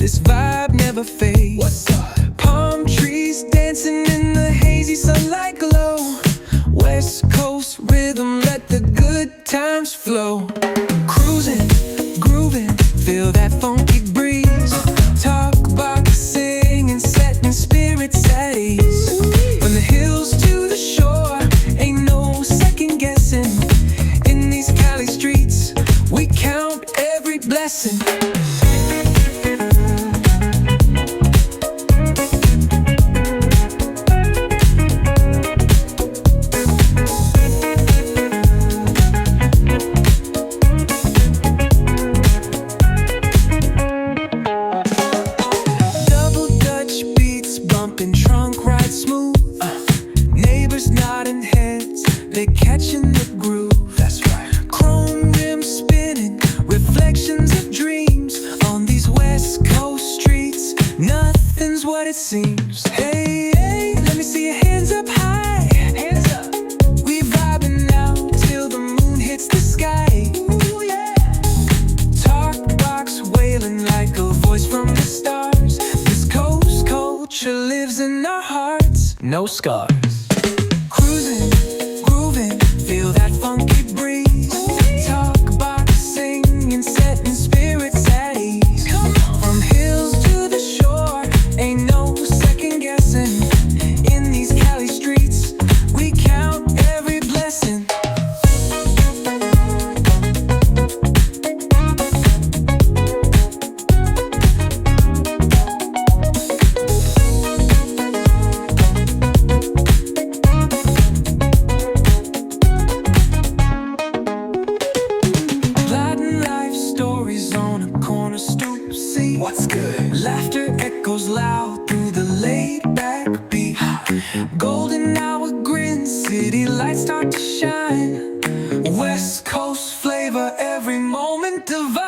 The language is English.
This vibe never fades. What's up? Palm trees dancing in the hazy sunlight glow. West Coast rhythm, let the good times flow. Cruising, grooving, feel that funky breeze. Talk about singing, setting spirits at ease. From the hills to the shore, ain't no second guessing. In these Cali streets, we count every blessing. Trunk ride smooth, neighbors nodding heads, they catching the groove. That's right. Chrome rims spinning, reflections of dreams on these West Coast streets. Nothing's what it seems. Hey, hey, let me see your hands up high. Hands up. We vibing now till the moon hits the sky. Ooh, yeah. Talk box wailing like a voice from the stars. This coast culture lives in our hearts, no scars. Cruising, grooving, feel that funky breeze. Talk about singing, setting spirits at ease. From hills to the shore, ain't no second guessing. In these Cali streets, we count every blessing. On a corner stoop, see What's good? laughter echoes loud through the laid-back beat. Golden hour grins, city lights start to shine. West Coast flavor, every moment divine.